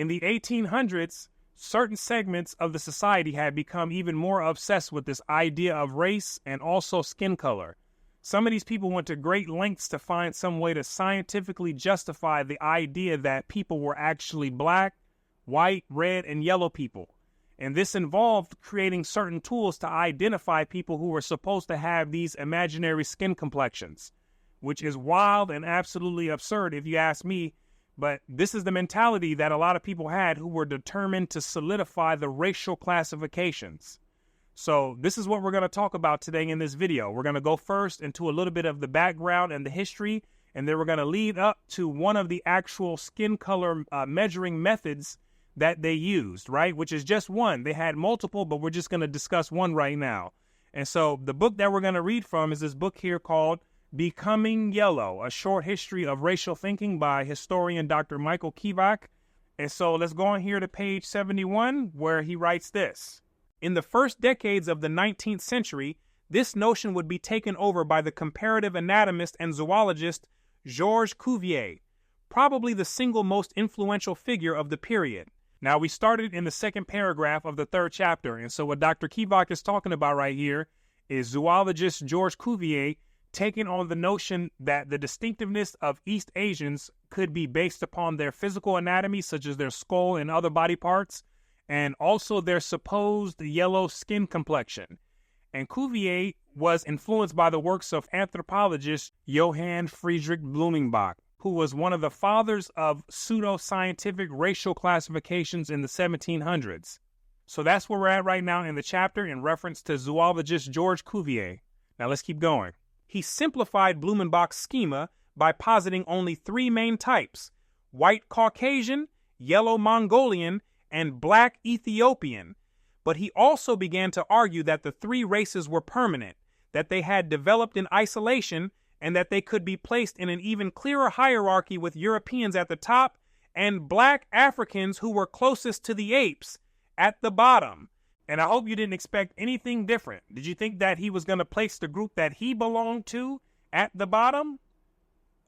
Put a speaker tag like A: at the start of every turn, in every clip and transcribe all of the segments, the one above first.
A: In the 1800s, certain segments of the society had become even more obsessed with this idea of race and also skin color. Some of these people went to great lengths to find some way to scientifically justify the idea that people were actually black, white, red, and yellow people. And this involved creating certain tools to identify people who were supposed to have these imaginary skin complexions, which is wild and absolutely absurd if you ask me. But this is the mentality that a lot of people had who were determined to solidify the racial classifications. So this is what we're going to talk about today in this video. We're going to go first into a little bit of the background and the history, and then we're going to lead up to one of the actual skin color measuring methods that they used, right? Which is just one. They had multiple, but we're just going to discuss one right now. And so the book that we're going to read from is this book here called Becoming Yellow, A Short History of Racial Thinking by historian Dr. Mickell Keevak. And so let's go on here to page 71 where he writes this. In the first decades of the 19th century, this notion would be taken over by the comparative anatomist and zoologist Georges Cuvier, probably the single most influential figure of the period. Now, we started in the second paragraph of the third chapter, and so what Dr. Keevak is talking about right here is zoologist Georges Cuvier taking on the notion that the distinctiveness of East Asians could be based upon their physical anatomy, such as their skull and other body parts, and also their supposed yellow skin complexion. And Cuvier was influenced by the works of anthropologist Johann Friedrich Blumenbach, who was one of the fathers of pseudo-scientific racial classifications in the 1700s. So that's where we're at right now in the chapter in reference to zoologist Georges Cuvier. Now let's keep going. He simplified Blumenbach's schema by positing only three main types: white Caucasian, yellow Mongolian, and black Ethiopian. But he also began to argue that the three races were permanent, that they had developed in isolation, and that they could be placed in an even clearer hierarchy with Europeans at the top and black Africans who were closest to the apes at the bottom. And I hope you didn't expect anything different. Did you think that he was going to place the group that he belonged to at the bottom?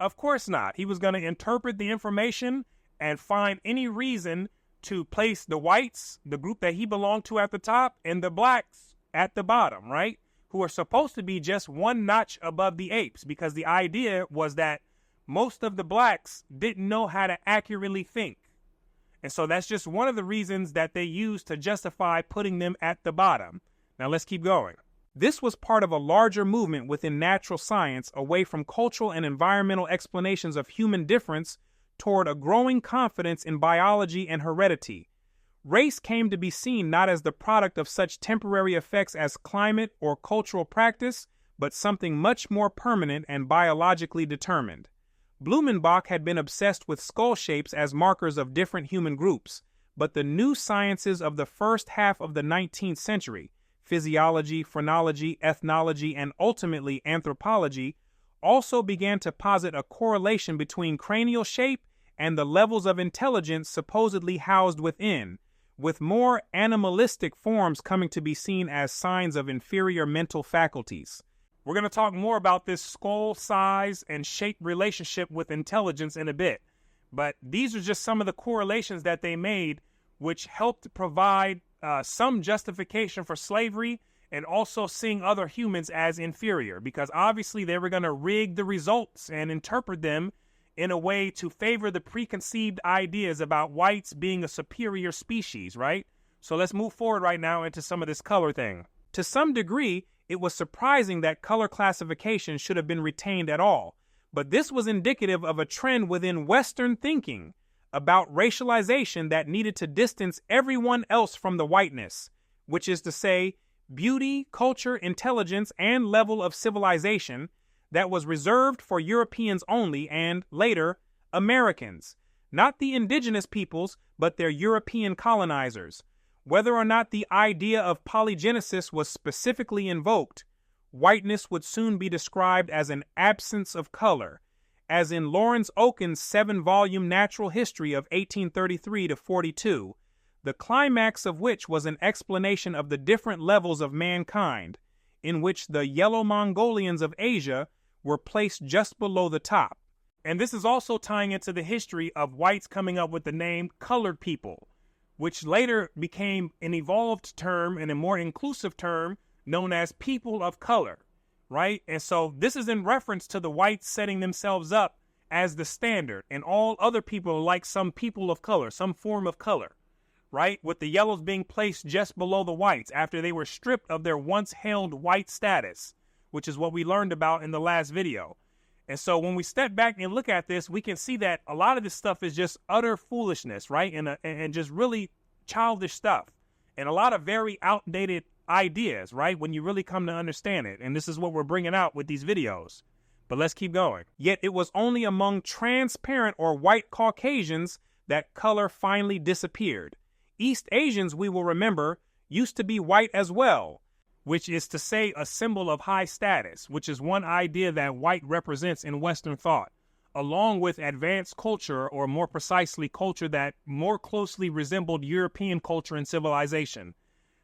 A: Of course not. He was going to interpret the information and find any reason to place the whites, the group that he belonged to, at the top, and the blacks at the bottom, right? Who are supposed to be just one notch above the apes, because the idea was that most of the blacks didn't know how to accurately think. And so that's just one of the reasons that they used to justify putting them at the bottom. Now let's keep going. This was part of a larger movement within natural science away from cultural and environmental explanations of human difference toward a growing confidence in biology and heredity. Race came to be seen not as the product of such temporary effects as climate or cultural practice, but something much more permanent and biologically determined. Blumenbach had been obsessed with skull shapes as markers of different human groups, but the new sciences of the first half of the 19th century, physiology, phrenology, ethnology, and ultimately anthropology, also began to posit a correlation between cranial shape and the levels of intelligence supposedly housed within, with more animalistic forms coming to be seen as signs of inferior mental faculties. We're going to talk more about this skull size and shape relationship with intelligence in a bit, but these are just some of the correlations that they made, which helped provide some justification for slavery and also seeing other humans as inferior, because obviously they were going to rig the results and interpret them in a way to favor the preconceived ideas about whites being a superior species, right? So let's move forward right now into some of this color thing. To some degree, it was surprising that color classification should have been retained at all, but this was indicative of a trend within Western thinking about racialization that needed to distance everyone else from the whiteness, which is to say, beauty, culture, intelligence, and level of civilization that was reserved for Europeans only and, later, Americans, not the indigenous peoples, but their European colonizers. Whether or not the idea of polygenesis was specifically invoked, whiteness would soon be described as an absence of color, as in Lawrence Oken's 7-volume Natural History of 1833 to 42, the climax of which was an explanation of the different levels of mankind, in which the yellow Mongolians of Asia were placed just below the top. And this is also tying into the history of whites coming up with the name colored people, which later became an evolved term and a more inclusive term known as people of color, right? And so this is in reference to the whites setting themselves up as the standard, and all other people are like some people of color, some form of color, right? With the yellows being placed just below the whites after they were stripped of their once held white status, which is what we learned about in the last video. And so when we step back and look at this, we can see that a lot of this stuff is just utter foolishness, right? And just really childish stuff, and a lot of very outdated ideas, right? When you really come to understand it. And this is what we're bringing out with these videos. But let's keep going. Yet it was only among transparent or white Caucasians that color finally disappeared. East Asians, we will remember, used to be white as well, which is to say a symbol of high status, which is one idea that white represents in Western thought, along with advanced culture, or more precisely culture that more closely resembled European culture and civilization,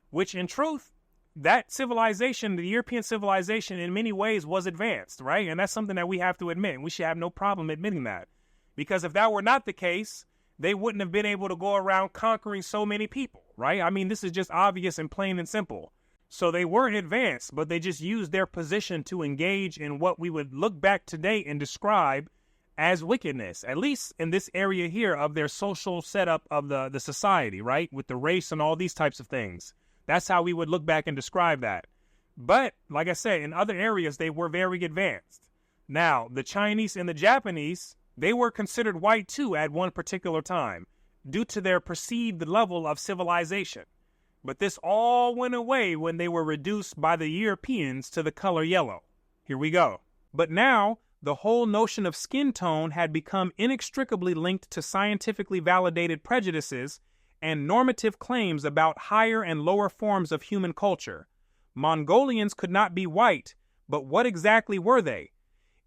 A: which in truth, that civilization, the European civilization in many ways was advanced, right? And that's something that we have to admit. We should have no problem admitting that, because if that were not the case, they wouldn't have been able to go around conquering so many people, right? I mean, this is just obvious and plain and simple. So they weren't advanced, but they just used their position to engage in what we would look back today and describe as wickedness, at least in this area here of their social setup of the society, right? With the race and all these types of things. That's how we would look back and describe that. But like I said, in other areas, they were very advanced. Now, the Chinese and the Japanese, they were considered white too at one particular time due to their perceived level of civilization. But this all went away when they were reduced by the Europeans to the color yellow. Here we go. But now, the whole notion of skin tone had become inextricably linked to scientifically validated prejudices and normative claims about higher and lower forms of human culture. Mongolians could not be white, but what exactly were they?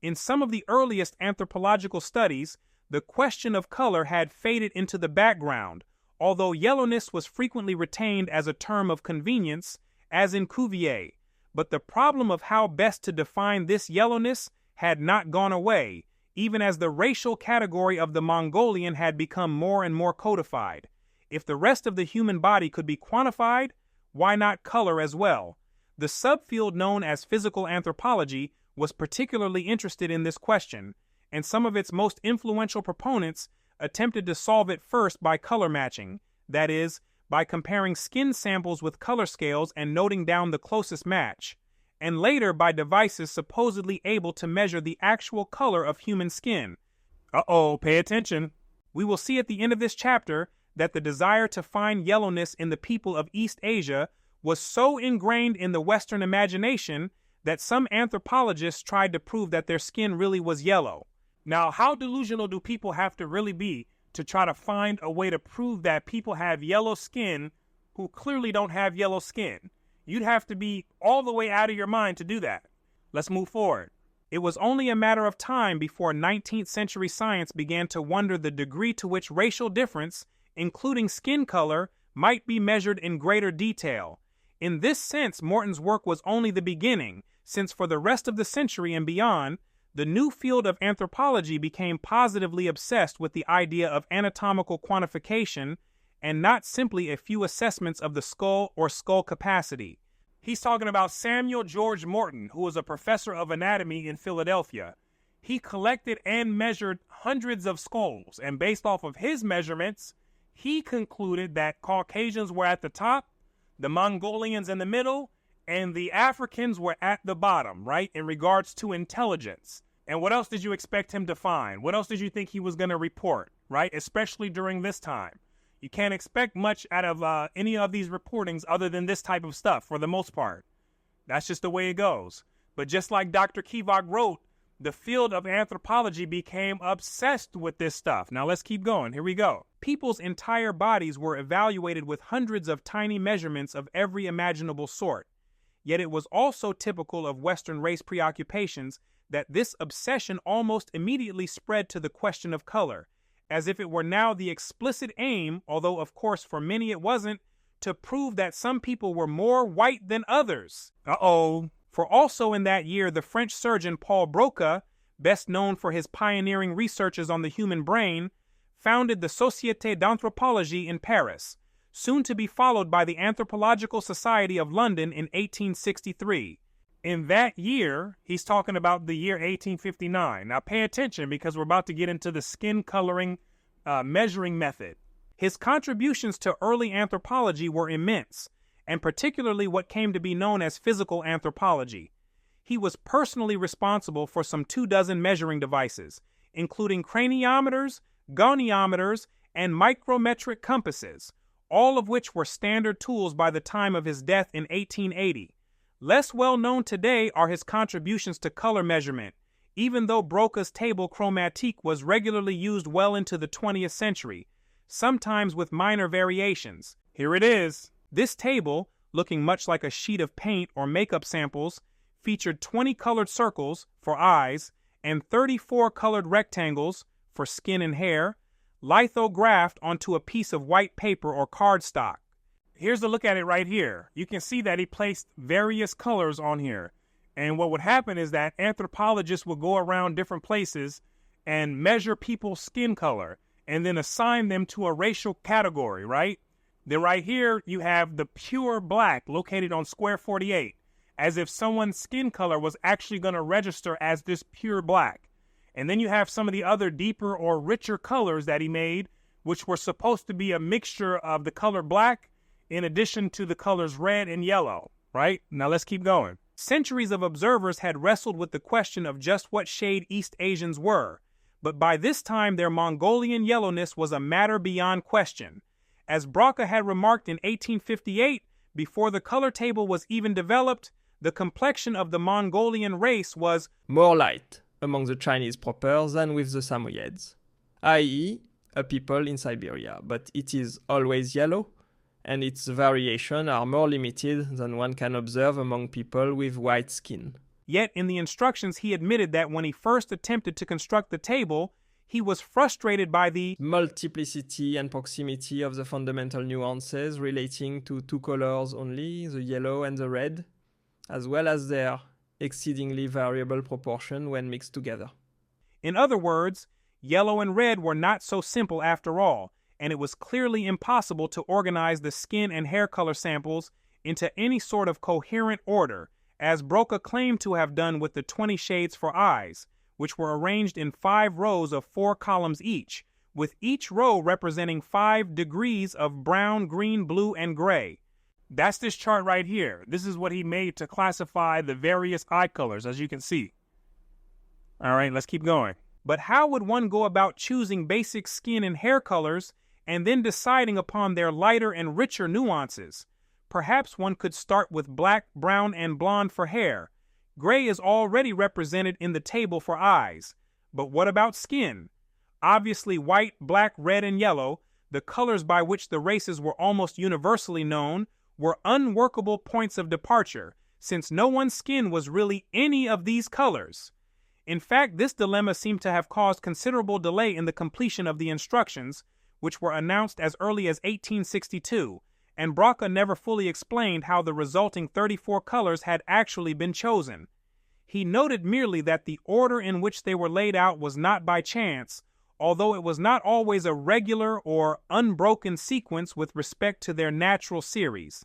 A: In some of the earliest anthropological studies, the question of color had faded into the background, although yellowness was frequently retained as a term of convenience, as in Cuvier. But the problem of how best to define this yellowness had not gone away, even as the racial category of the Mongolian had become more and more codified. If the rest of the human body could be quantified, why not color as well? The subfield known as physical anthropology was particularly interested in this question, and some of its most influential proponents attempted to solve it first by color matching, that is, by comparing skin samples with color scales and noting down the closest match, and later by devices supposedly able to measure the actual color of human skin. Uh-oh, pay attention. We will see at the end of this chapter that the desire to find yellowness in the people of East Asia was so ingrained in the Western imagination that some anthropologists tried to prove that their skin really was yellow. Now, how delusional do people have to really be to try to find a way to prove that people have yellow skin who clearly don't have yellow skin? You'd have to be all the way out of your mind to do that. Let's move forward. It was only a matter of time before 19th century science began to wonder the degree to which racial difference, including skin color, might be measured in greater detail. In this sense, Morton's work was only the beginning, since for the rest of the century and beyond, the new field of anthropology became positively obsessed with the idea of anatomical quantification and not simply a few assessments of the skull or skull capacity. He's talking about Samuel George Morton, who was a professor of anatomy in Philadelphia. He collected and measured hundreds of skulls, and based off of his measurements, he concluded that Caucasians were at the top, the Mongolians in the middle, and the Africans were at the bottom, right, in regards to intelligence. And what else did you expect him to find? What else did you think he was going to report, right, especially during this time? You can't expect much out of any of these reportings other than this type of stuff for the most part. That's just the way it goes. But just like Dr. Keevak wrote, the field of anthropology became obsessed with this stuff. Now let's keep going. Here we go. People's entire bodies were evaluated with hundreds of tiny measurements of every imaginable sort. Yet it was also typical of Western race preoccupations that this obsession almost immediately spread to the question of color, as if it were now the explicit aim, although of course for many it wasn't, to prove that some people were more white than others. Uh-oh. For also in that year, the French surgeon Paul Broca best known for his pioneering researches on the human brain, founded the Société d'Anthropologie in Paris, soon to be followed by the Anthropological Society of London in 1863. In that year, he's talking about the year 1859. Now pay attention because we're about to get into the skin coloring measuring method. His contributions to early anthropology were immense, and particularly what came to be known as physical anthropology. He was personally responsible for some 24 measuring devices, including craniometers, goniometers, and micrometric compasses, all of which were standard tools by the time of his death in 1880. Less well known today are his contributions to color measurement, even though Broca's table chromatique was regularly used well into the 20th century, sometimes with minor variations. Here it is. This table, looking much like a sheet of paint or makeup samples, featured 20 colored circles for eyes and 34 colored rectangles for skin and hair, lithographed onto a piece of white paper or cardstock. Here's a look at it right here. You can see that he placed various colors on here. And what would happen is that anthropologists would go around different places and measure people's skin color and then assign them to a racial category, right? Then right here, you have the pure black located on square 48, as if someone's skin color was actually going to register as this pure black. And then you have some of the other deeper or richer colors that he made, which were supposed to be a mixture of the color black in addition to the colors red and yellow, right? Now let's keep going. Centuries of observers had wrestled with the question of just what shade East Asians were, but by this time their Mongolian yellowness was a matter beyond question. As Broca had remarked in 1858, before the color table was even developed, the complexion of the Mongolian race was
B: more light among the Chinese proper than with the Samoyeds, i.e., a people in Siberia, but it is always yellow, and its variations are more limited than one can observe among people with white skin.
A: Yet in the instructions he admitted that when he first attempted to construct the table, he was frustrated by the
B: multiplicity and proximity of the fundamental nuances relating to two colors only, the yellow and the red, as well as their exceedingly variable proportion when mixed together.
A: In other words, yellow and red were not so simple after all, and it was clearly impossible to organize the skin and hair color samples into any sort of coherent order, as Broca claimed to have done with the 20 shades for eyes, which were arranged in 5 rows of 4 columns each, with each row representing 5 degrees of brown, green, blue, and gray. That's this chart right here. This is what he made to classify the various eye colors, as you can see. All right, let's keep going. But how would one go about choosing basic skin and hair colors and then deciding upon their lighter and richer nuances? Perhaps one could start with black, brown, and blonde for hair. Gray is already represented in the table for eyes. But what about skin? Obviously white, black, red, and yellow, the colors by which the races were almost universally known, were unworkable points of departure, since no one's skin was really any of these colors. In fact, this dilemma seemed to have caused considerable delay in the completion of the instructions, which were announced as early as 1862, and Broca never fully explained how the resulting 34 colors had actually been chosen. He noted merely that the order in which they were laid out was not by chance, although it was not always a regular or unbroken sequence with respect to their natural series.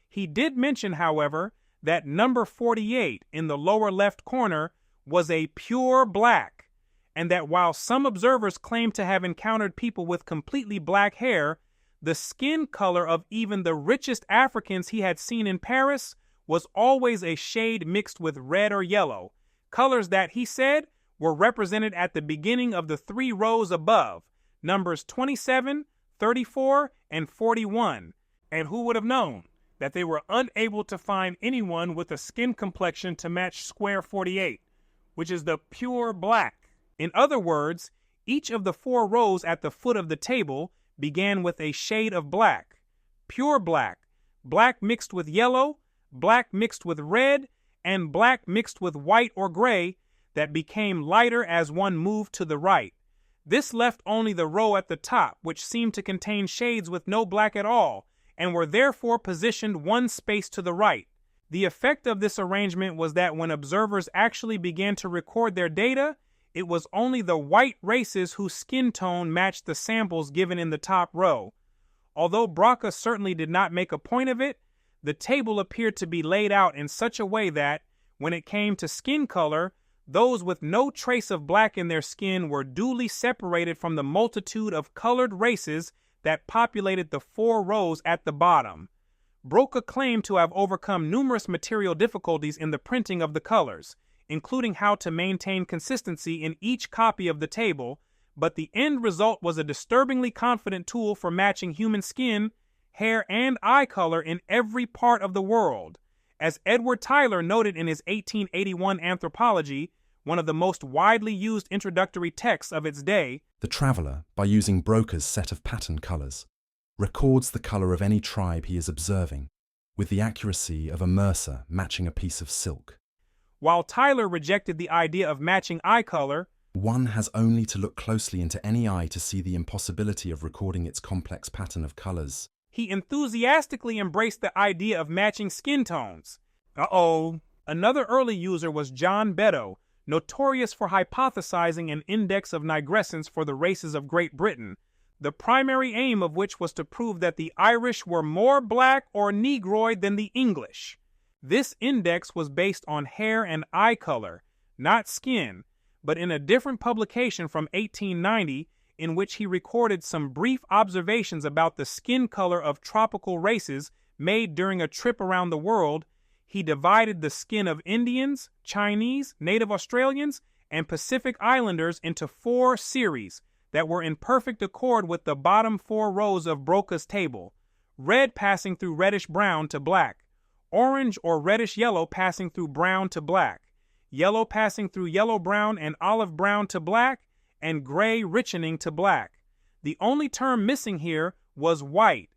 A: He did mention, however, that number 48 in the lower left corner was a pure black, and that while some observers claimed to have encountered people with completely black hair, the skin color of even the richest Africans he had seen in Paris was always a shade mixed with red or yellow, colors that, he said, were represented at the beginning of the 3 rows above, numbers 27, 34, and 41. And who would have known that they were unable to find anyone with a skin complexion to match square 48, which is the pure black. In other words, each of the 4 rows at the foot of the table began with a shade of black, pure black, black mixed with yellow, black mixed with red, and black mixed with white or gray that became lighter as one moved to the right. This left only the row at the top, which seemed to contain shades with no black at all, and were therefore positioned one space to the right. The effect of this arrangement was that when observers actually began to record their data, it was only the white races whose skin tone matched the samples given in the top row. Although Broca certainly did not make a point of it, the table appeared to be laid out in such a way that, when it came to skin color, those with no trace of black in their skin were duly separated from the multitude of colored races that populated the 4 rows at the bottom. Broca claimed to have overcome numerous material difficulties in the printing of the colors, including how to maintain consistency in each copy of the table, but the end result was a disturbingly confident tool for matching human skin, hair, and eye color in every part of the world. As Edward Tyler noted in his 1881 Anthropology, one of the most widely used introductory texts of its day,
C: the traveller, by using Broca's set of pattern colours, records the colour of any tribe he is observing, with the accuracy of a mercer matching a piece of silk.
A: While Tyler rejected the idea of matching eye color,
C: one has only to look closely into any eye to see the impossibility of recording its complex pattern of colours.
A: He enthusiastically embraced the idea of matching skin tones. Another early user was John Beddoe, notorious for hypothesizing an index of nigrescence for the races of Great Britain, the primary aim of which was to prove that the Irish were more black or negroid than the English. This index was based on hair and eye color, not skin, but in a different publication from 1890, in which he recorded some brief observations about the skin color of tropical races made during a trip around the world, he divided the skin of Indians, Chinese, Native Australians, and Pacific Islanders into 4 series that were in perfect accord with the bottom 4 rows of Broca's table, red passing through reddish-brown to black, orange or reddish-yellow passing through brown to black, yellow passing through yellow-brown and olive-brown to black, and gray richening to black. The only term missing here was white,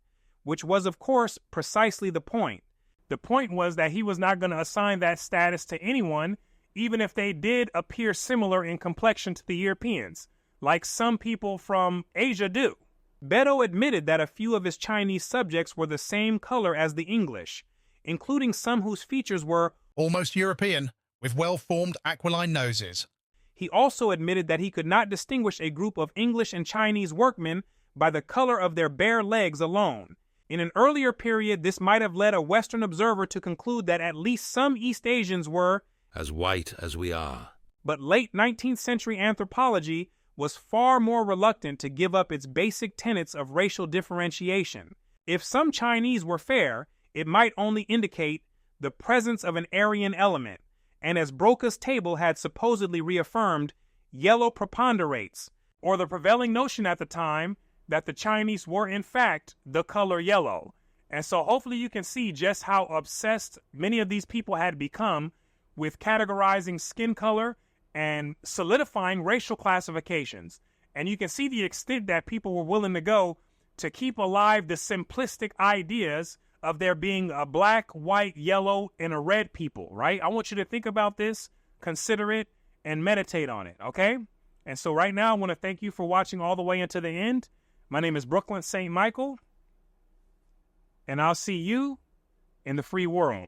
A: which was, of course, precisely the point. The point was that he was not going to assign that status to anyone, even if they did appear similar in complexion to the Europeans, like some people from Asia do. Beddoe admitted that a few of his Chinese subjects were the same color as the English, including some whose features were
D: almost European, with well-formed aquiline noses.
A: He also admitted that he could not distinguish a group of English and Chinese workmen by the color of their bare legs alone. In an earlier period, this might have led a Western observer to conclude that at least some East Asians were
E: as white as we are.
A: But late 19th century anthropology was far more reluctant to give up its basic tenets of racial differentiation. If some Chinese were fair, it might only indicate the presence of an Aryan element, and as Broca's table had supposedly reaffirmed, yellow preponderates, or the prevailing notion at the time that the Chinese were in fact the color yellow. And so hopefully you can see just how obsessed many of these people had become with categorizing skin color and solidifying racial classifications. And you can see the extent that people were willing to go to keep alive the simplistic ideas of there being a black, white, yellow, and a red people, right? I want you to think about this, consider it, and meditate on it, okay? And so right now, I want to thank you for watching all the way into the end. My name is Brooklyn St. Michael, and I'll see you in the free world.